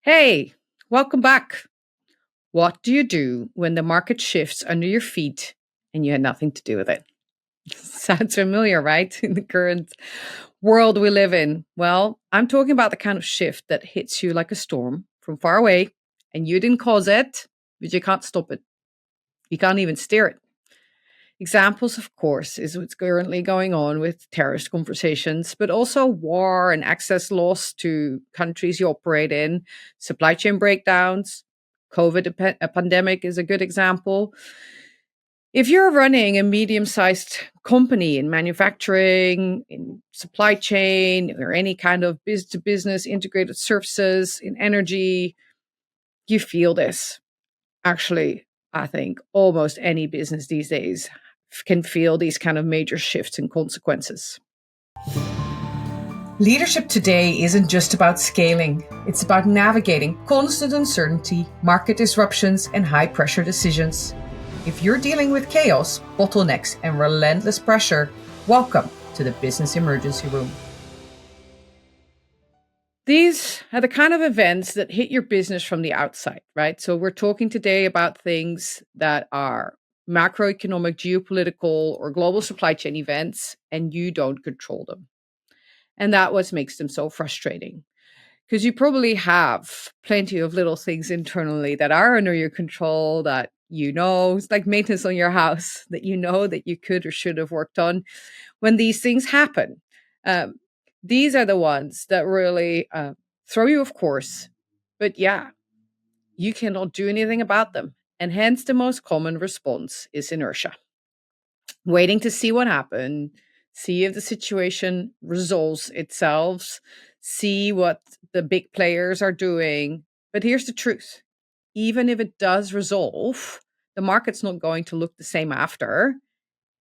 Hey, welcome back. What do you do when the market shifts under your feet and you had nothing to do with it? Sounds familiar, right? In the current world we live in. Well, I'm talking about the kind of shift that hits you like a storm from far away and you didn't cause it, but you can't stop it. You can't even steer it. Examples, of course, is what's currently going on with terrorist conversations, but also war and access loss to countries you operate in, supply chain breakdowns. A pandemic is a good example. If you're running a medium sized company in manufacturing, in supply chain, or any kind of business to business integrated services in energy, you feel this. Actually, I think almost any business these days can feel these kind of major shifts and consequences. Leadership today isn't just about scaling, it's about navigating constant uncertainty, market disruptions, and high pressure decisions. If you're dealing with chaos, bottlenecks, and relentless pressure, welcome to the Business Emergency Room. These are the kind of events that hit your business from the outside, right? So we're talking today about things that are macroeconomic, geopolitical, or global supply chain events, and you don't control them. And that what makes them so frustrating. Because you probably have plenty of little things internally that are under your control that it's like maintenance on your house that that you could or should have worked on. When these things happen, um, these are the ones that really throw you off course. But yeah, you cannot do anything about them. And hence, the most common response is inertia, waiting to see what happened, see if the situation resolves itself, see what the big players are doing. But here's the truth: even if it does resolve, the market's not going to look the same after.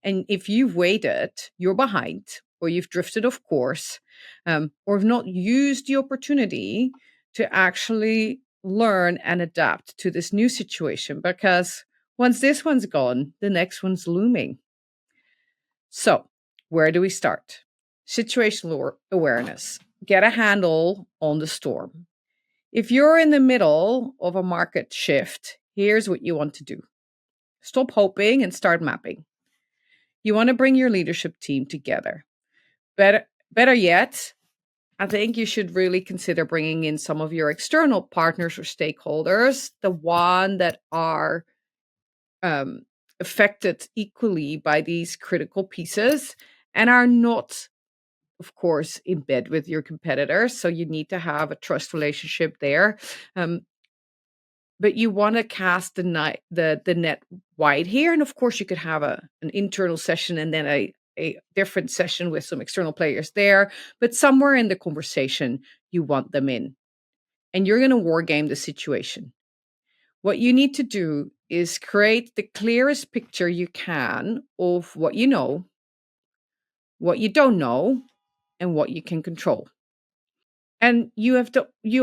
And if you've waited, you're behind, or you've drifted off course, or have not used the opportunity to actually learn and adapt to this new situation. Because once this one's gone, the next one's looming. So, where do we start? Situational awareness. Get a handle on the storm. If you're in the middle of a market shift, here's what you want to do: stop hoping and start mapping. You want to bring your leadership team together. Better yet, I think you should really consider bringing in some of your external partners or stakeholders, the one that are um, affected equally by these critical pieces and are not, of course, in bed with your competitors. So you need to have a trust relationship there. Um, but you want to cast the net wide here. And of course, you could have an internal session and then a different session with some external players there. But somewhere in the conversation, you want them in. And you're going to war game the situation. What you need to do is create the clearest picture you can of what you know, what you don't know, and what you can control. And you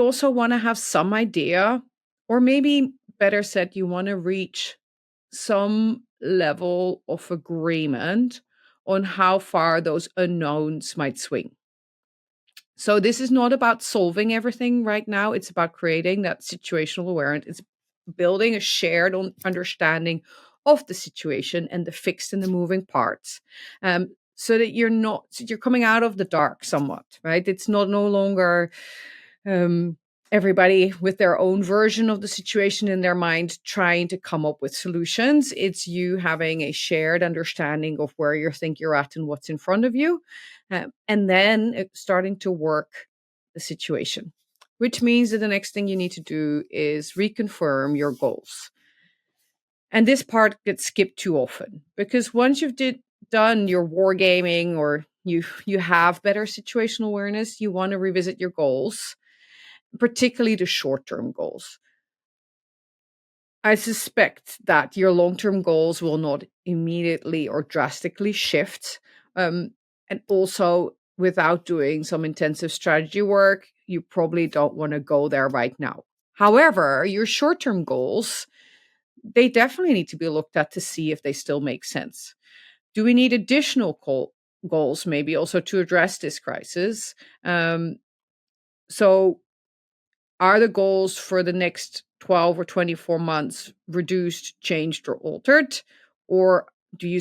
also want to have some idea, or maybe better said, you want to reach some level of agreement on how far those unknowns might swing. So this is not about solving everything right now. It's about creating that situational awareness. It's building a shared understanding of the situation and the fixed and the moving parts. So that you're coming out of the dark somewhat, right? It's not no longer um, everybody with their own version of the situation in their mind trying to come up with solutions. It's you having a shared understanding of where you think you're at and what's in front of you, and then starting to work the situation, which means that the next thing you need to do is reconfirm your goals. And this part gets skipped too often because once done your wargaming, or you have better situational awareness, you want to revisit your goals, particularly the short-term goals. I suspect that your long-term goals will not immediately or drastically shift. And also, without doing some intensive strategy work, you probably don't want to go there right now. However, your short-term goals, they definitely need to be looked at to see if they still make sense. Do we need additional goals, maybe also to address this crisis? So Are the goals for the next 12 or 24 months reduced, changed, or altered? Or do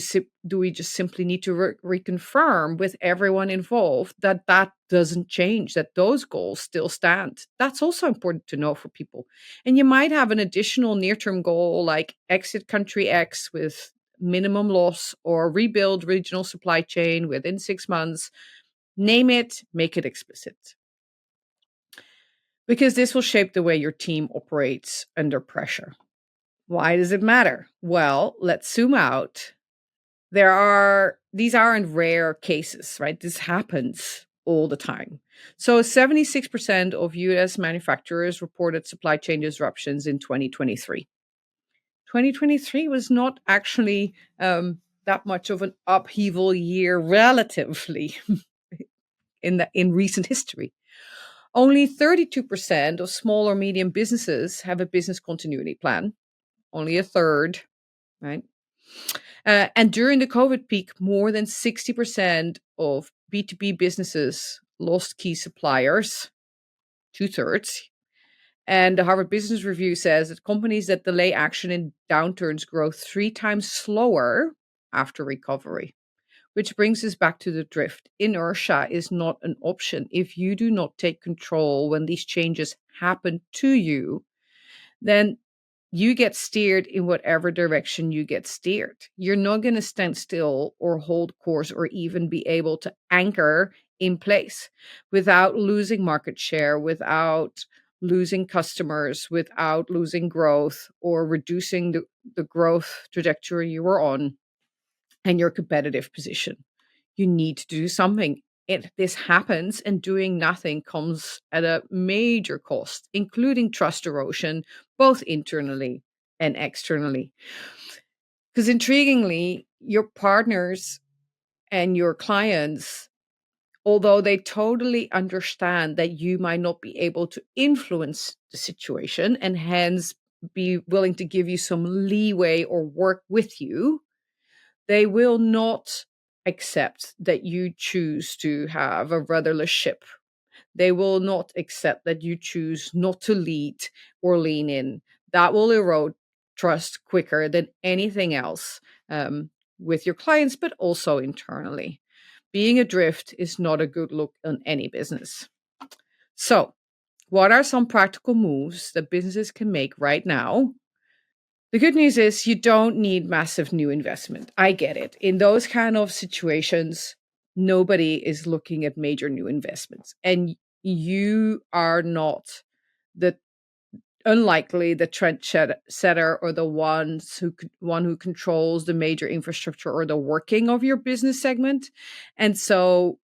we just simply need to reconfirm with everyone involved that that doesn't change, that those goals still stand? That's also important to know for people. And you might have an additional near-term goal like exit country X with minimum loss or rebuild regional supply chain within 6 months. Name it, make it explicit. Because this will shape the way your team operates under pressure. Why does it matter? Well, let's zoom out. These aren't rare cases, right? This happens all the time. So 76% of US manufacturers reported supply chain disruptions in 2023. 2023 was not actually that much of an upheaval year relatively in recent history. Only 32% of small or medium businesses have a business continuity plan. Only a third, right? And during the COVID peak, more than 60% of B2B businesses lost key suppliers, 2/3. And the Harvard Business Review says that companies that delay action in downturns grow 3 times slower after recovery. Which brings us back to the drift. Inertia is not an option. If you do not take control when these changes happen to you, then you get steered in whatever direction you get steered. You're not going to stand still or hold course or even be able to anchor in place without losing market share, without losing customers, without losing growth or reducing the growth trajectory you were on and your competitive position. You need to do something. This happens, and doing nothing comes at a major cost, including trust erosion, both internally and externally. Because intriguingly, your partners and your clients, although they totally understand that you might not be able to influence the situation and hence be willing to give you some leeway or work with you, they will not accept that you choose to have a rudderless ship. They will not accept that you choose not to lead or lean in. That will erode trust quicker than anything else with your clients, but also internally. Being adrift is not a good look on any business. So, what are some practical moves that businesses can make right now? The good news is you don't need massive new investment. I get it. In those kind of situations, nobody is looking at major new investments. And you are not the unlikely the trend setter or the one who controls the major infrastructure or the working of your business segment. And so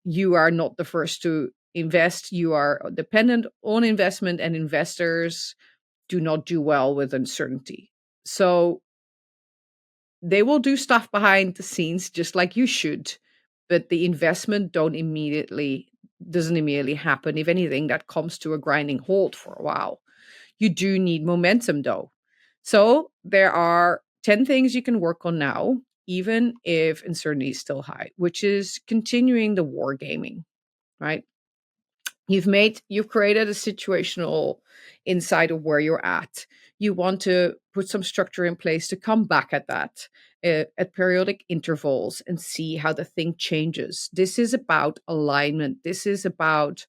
you are not the first to invest. You are dependent on investment, and investors do not do well with uncertainty. So they will do stuff behind the scenes just like you should, but the investment doesn't immediately happen. If anything, that comes to a grinding halt for a while. You do need momentum though. So there are 10 things you can work on now, even if uncertainty is still high, which is continuing the wargaming, right? You've created a situational insight of where you're at. You want to put some structure in place to come back at that at periodic intervals and see how the thing changes. This is about alignment. This is about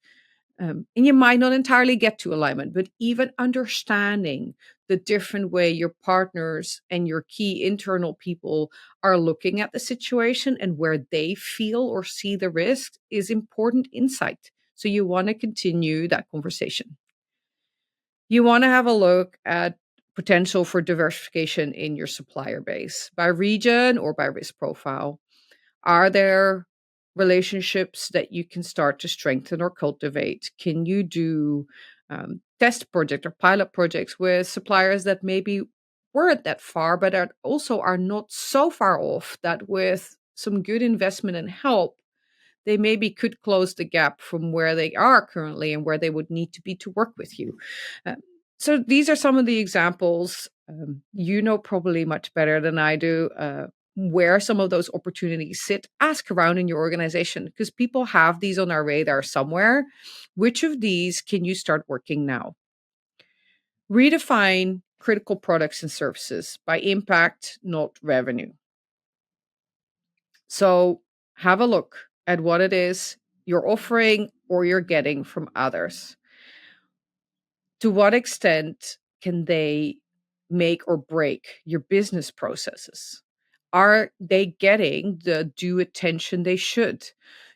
and you might not entirely get to alignment, but even understanding the different way your partners and your key internal people are looking at the situation and where they feel or see the risk is important insight. So you want to continue that conversation. You want to have a look at potential for diversification in your supplier base by region or by risk profile. Are there relationships that you can start to strengthen or cultivate? Can you do test project or pilot projects with suppliers that maybe weren't that far, but also are not so far off that with some good investment and help, they maybe could close the gap from where they are currently and where they would need to be to work with you. Uh, so these are some of the examples. You know probably much better than I do where some of those opportunities sit, ask around in your organization because people have these on our radar somewhere. Which of these can you start working now? Redefine critical products and services by impact, not revenue. So have a look at what it is you're offering or you're getting from others. To what extent can they make or break your business processes? Are they getting the due attention they should?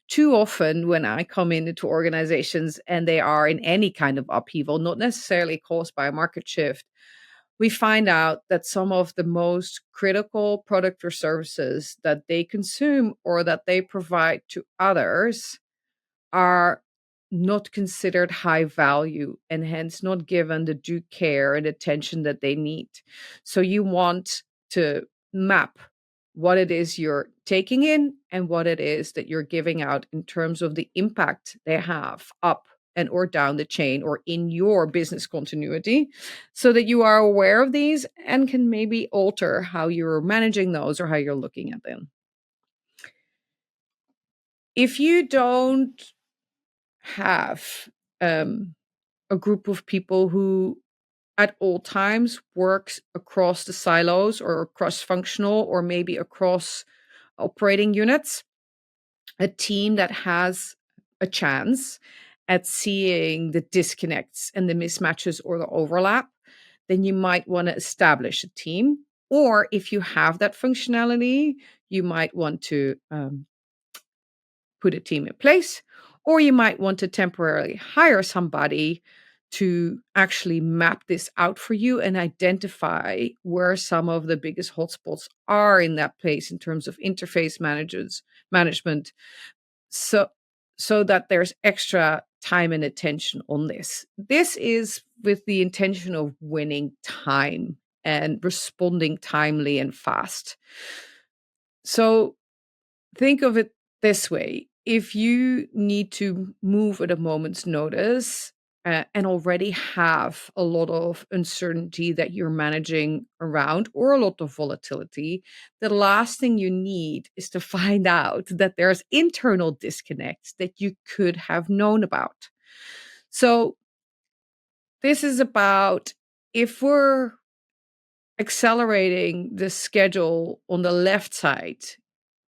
Too often, when I come into organizations and they are in any kind of upheaval, not necessarily caused by a market shift, we find out that some of the most critical product or services that they consume or that they provide to others are not considered high value and hence not given the due care and attention that they need. So you want to map what it is you're taking in and what it is that you're giving out in terms of the impact they have up and or down the chain or in your business continuity so that you are aware of these and can maybe alter how you're managing those or how you're looking at them. If you don't have a group of people who at all times works across the silos or cross functional or maybe across operating units, a team that has a chance at seeing the disconnects and the mismatches or the overlap, then you might want to establish a team. Or if you have that functionality, you might want to put a team in place, or you might want to temporarily hire somebody to actually map this out for you and identify where some of the biggest hotspots are in that place in terms of interface management, so so that there's extra time and attention on this. This is with the intention of winning time and responding timely and fast. So think of it this way. If you need to move at a moment's notice and already have a lot of uncertainty that you're managing around or a lot of volatility, the last thing you need is to find out that there's internal disconnects that you could have known about. So, this is about if we're accelerating the schedule on the left side,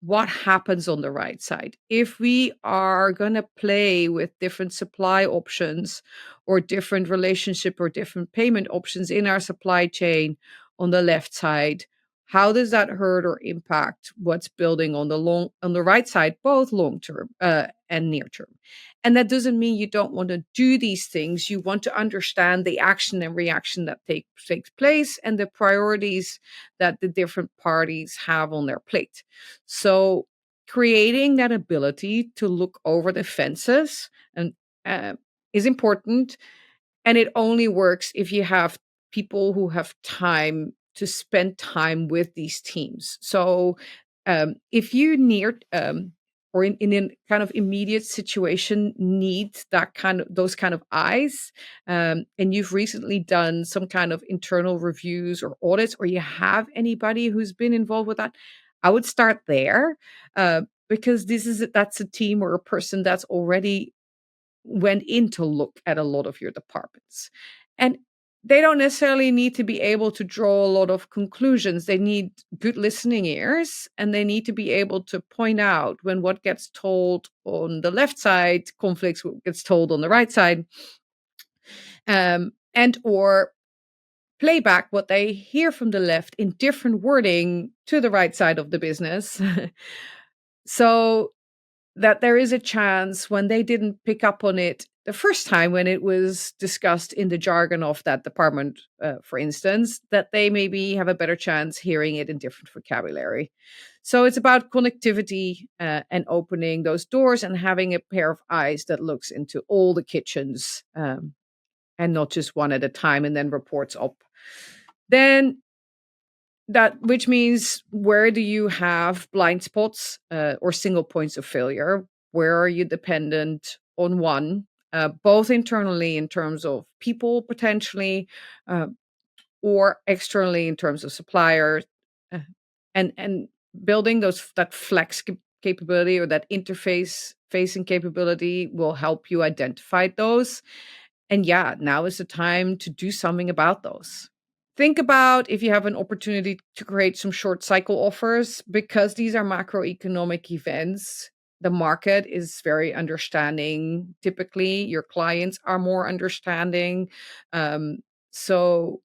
what happens on the right side. If we are going to play with different supply options or different relationship or different payment options in our supply chain on the left side, how does that hurt or impact what's building on the right side, both long term and near term? And that doesn't mean you don't want to do these things. You want to understand the action and reaction that takes place and the priorities that the different parties have on their plate. So creating that ability to look over the fences and uh, is important, and it only works if you have people who have time to spend time with these teams. So if you near or in a kind of immediate situation need that kind of those kind of eyes, and you've recently done some kind of internal reviews or audits, or you have anybody who's been involved with that, I would start there, because that's a team or a person that's already went in to look at a lot of your departments. And they don't necessarily need to be able to draw a lot of conclusions. They need good listening ears and they need to be able to point out when what gets told on the left side conflicts what gets told on the right side, and or play back what they hear from the left in different wording to the right side of the business. So that there is a chance when they didn't pick up on it the first time when it was discussed in the jargon of that department, for instance, that they maybe have a better chance hearing it in different vocabulary. So it's about connectivity and opening those doors and having a pair of eyes that looks into all the kitchens, and not just one at a time and then reports up. Then that which means where do you have blind spots or single points of failure? Where are you dependent on one, both internally in terms of people potentially, uh, or externally in terms of suppliers? Uh, and building that capability or that interface facing capability will help you identify those. And yeah, now is the time to do something about those. Think about if you have an opportunity to create some short cycle offers, because these are macroeconomic events. The market is very understanding. Typically, your clients are more understanding. Um, so,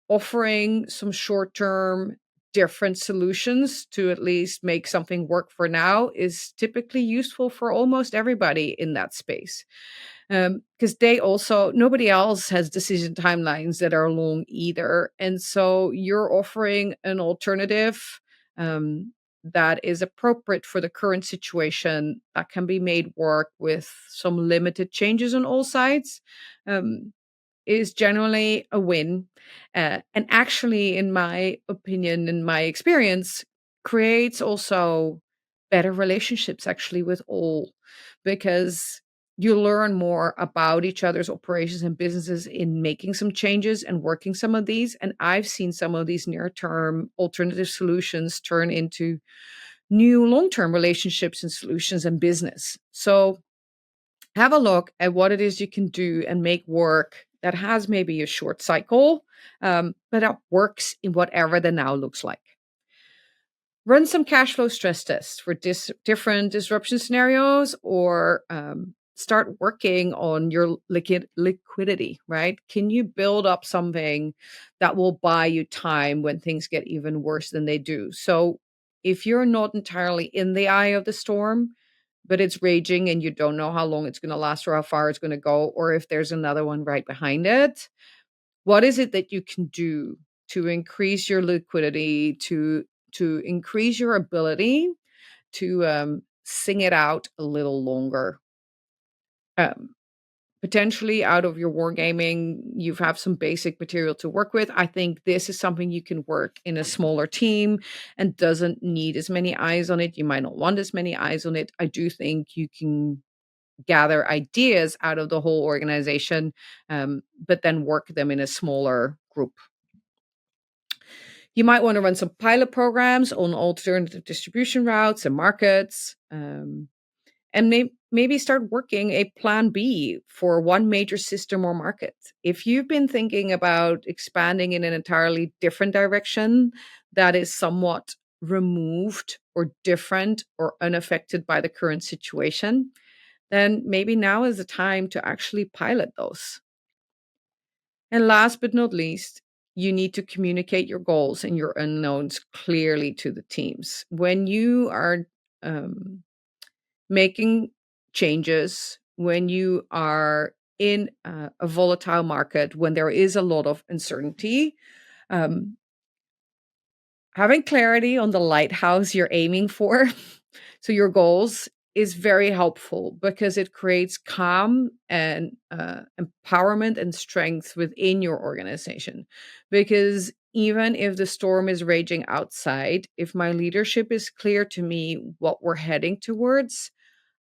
offering some short term different solutions to at least make something work for now is typically useful for almost everybody in that space, because they also nobody else has decision timelines that are long either, and so you're offering an alternative that is appropriate for the current situation, that can be made work with some limited changes on all sides. um, is generally a win. And actually, in my opinion, in my experience, creates also better relationships actually with all, because you learn more about each other's operations and businesses in making some changes and working some of these. And I've seen some of these near term alternative solutions turn into new long term relationships and solutions and business. So have a look at what it is you can do and make work that has maybe a short cycle, but that works in whatever the now looks like. Run some cash flow stress tests for different disruption scenarios, or start working on your liquidity, right? Can you build up something that will buy you time when things get even worse than they do? So if you're not entirely in the eye of the storm, but it's raging and you don't know how long it's going to last or how far it's going to go, or if there's another one right behind it, what is it that you can do to increase your liquidity, to increase your ability to sing it out a little longer? Um, Potentially out of your wargaming, you have some basic material to work with. I think this is something you can work in a smaller team and doesn't need as many eyes on it. You might not want as many eyes on it. I do think you can gather ideas out of the whole organization, but then work them in a smaller group. You might want to run some pilot programs on alternative distribution routes and markets, and maybe start working a plan B for one major system or market. If you've been thinking about expanding in an entirely different direction that is somewhat removed or different or unaffected by the current situation, then maybe now is the time to actually pilot those. And last but not least, you need to communicate your goals and your unknowns clearly to the teams. When you are um, making changes, when you are in a volatile market, when there is a lot of uncertainty, um, having clarity on the lighthouse you're aiming for, so your goals, is very helpful because it creates calm and empowerment and strength within your organization. Because even if the storm is raging outside, if my leadership is clear to me what we're heading towards,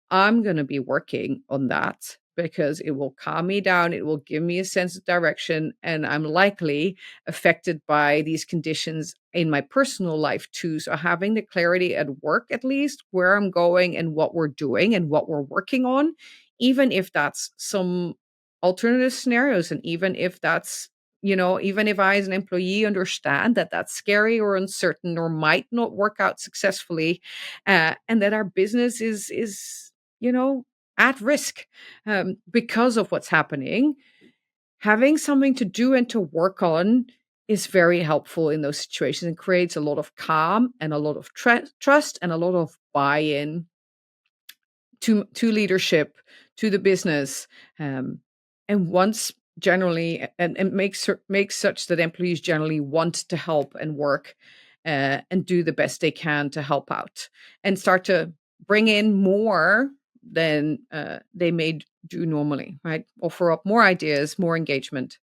I'm going to be working on that because it will calm me down. It will give me a sense of direction. And I'm likely affected by these conditions in my personal life too. So having the clarity at work, at least where I'm going and what we're doing and what we're working on, even if that's some alternative scenarios, and even if that's, even if I as an employee understand that that's scary or uncertain or might not work out successfully, and that our business is you know, at risk, because of what's happening, having something to do and to work on is very helpful in those situations and creates a lot of calm and a lot of trust and a lot of buy-in to leadership, to the business, um, and once generally, and makes such that employees generally want to help and work, and do the best they can to help out and start to bring in more than they may do normally, right? Offer up more ideas, more engagement.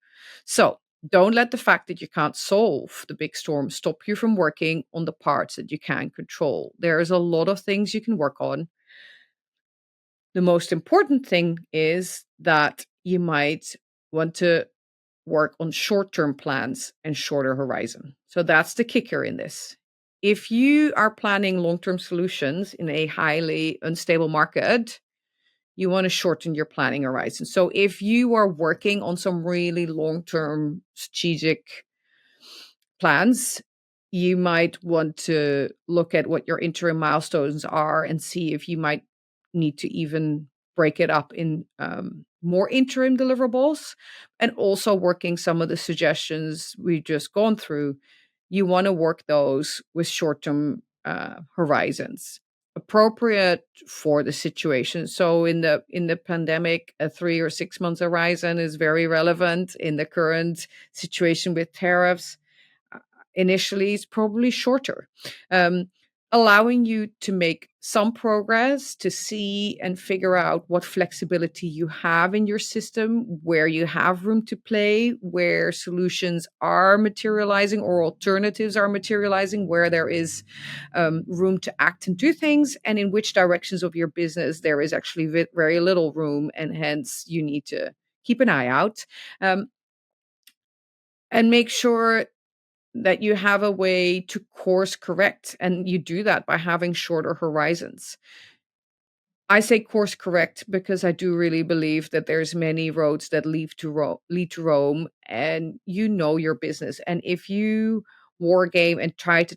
So don't let the fact that you can't solve the big storm stop you from working on the parts that you can control. There's a lot of things you can work on. The most important thing is that you might want to work on short term plans and shorter horizon. So that's the kicker in this. if you are planning long-term solutions in a highly unstable market, you want to shorten your planning horizon. So if you are working on some really long-term strategic plans, you might want to look at what your interim milestones are and see if you might need to even break it up in more interim deliverables. And also working some of the suggestions we've just gone through, you want to work those with short-term horizons appropriate for the situation. So in the pandemic, a 3 or 6 months horizon is very relevant. In the current situation with tariffs, initially it's probably shorter, um, allowing you to make some progress to see and figure out what flexibility you have in your system, where you have room to play, where solutions are materializing or alternatives are materializing, where there is room to act and do things, and in which directions of your business there is actually very little room, and hence you need to keep an eye out, um, and make sure that you have a way to course correct. And you do that by having shorter horizons. I say course correct because I do really believe that there's many roads that lead to Rome, and you know your business. And if you war game and try to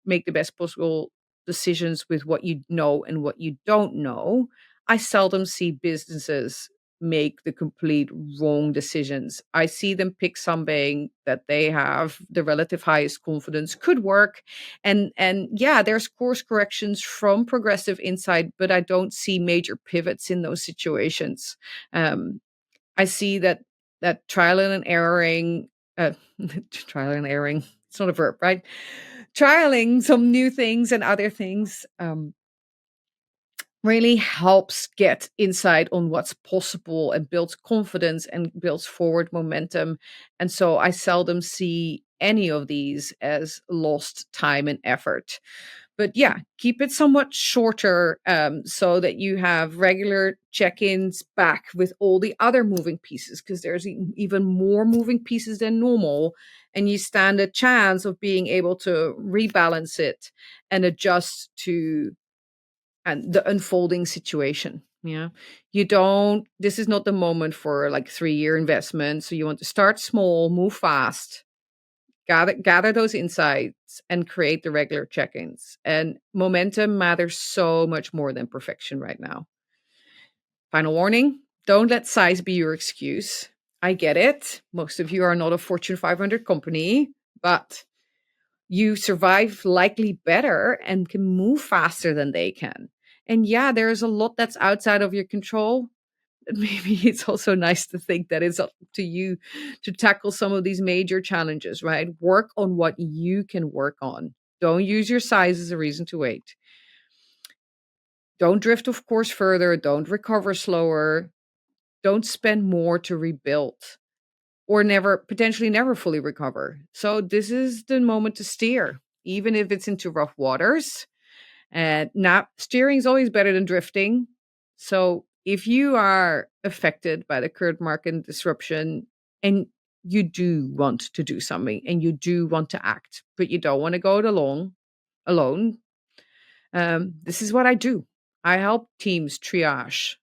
make the best possible decisions with what you know and what you don't know, I seldom see businesses make the complete wrong decisions. I see them pick something that they have the relative highest confidence could work, and yeah, there's course corrections from progressive insight, but I don't see major pivots in those situations. um, I see that trial and erroring, uh, trial and erroring, it's not a verb, right? Trialing some new things and other things really helps get insight on what's possible and builds confidence and builds forward momentum. And so I seldom see any of these as lost time and effort. But yeah, keep it somewhat shorter, so that you have regular check-ins back with all the other moving pieces, because there's even more moving pieces than normal, and you stand a chance of being able to rebalance it and adjust to and the unfolding situation. Yeah. This is not the moment for like 3-year investment. So you want to start small, move fast, gather those insights and create the regular check-ins. And momentum matters so much more than perfection right now. Final warning, don't let size be your excuse. I get it. Most of you are not a Fortune 500 company, but you survive likely better and can move faster than they can. And yeah, there's a lot that's outside of your control. Maybe it's also nice to think that it's up to you to tackle some of these major challenges, right? Work on what you can work on. Don't use your size as a reason to wait. Don't drift, of course, further. Don't recover slower. Don't spend more to rebuild or potentially never fully recover. So this is the moment to steer, even if it's into rough waters. And now steering is always better than drifting. So if you are affected by the current market disruption and you do want to do something and you do want to act, but you don't want to go it alone, this is what I do. I help teams triage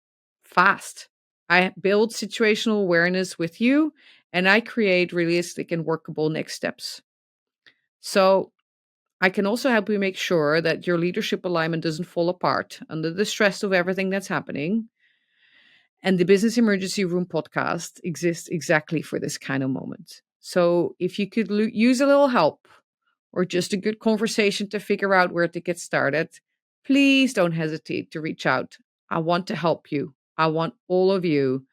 fast. I build situational awareness with you, and I create realistic and workable next steps. So I can also help you make sure that your leadership alignment doesn't fall apart under the stress of everything that's happening. And the Business Emergency Room podcast exists exactly for this kind of moment. So if you could use a little help or just a good conversation to figure out where to get started, please don't hesitate to reach out. I want to help you. I want all of you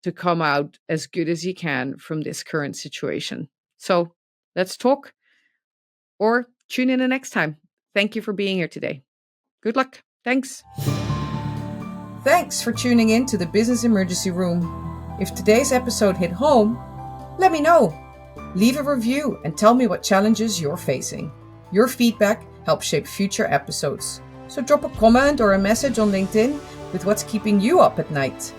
to come out as good as you can from this current situation. So let's talk or tune in the next time. Thank you for being here today. Good luck. Thanks. Thanks for tuning in to the Business Emergency Room. If today's episode hit home, let me know. Leave a review and tell me what challenges you're facing. Your feedback helps shape future episodes. So drop a comment or a message on LinkedIn with what's keeping you up at night.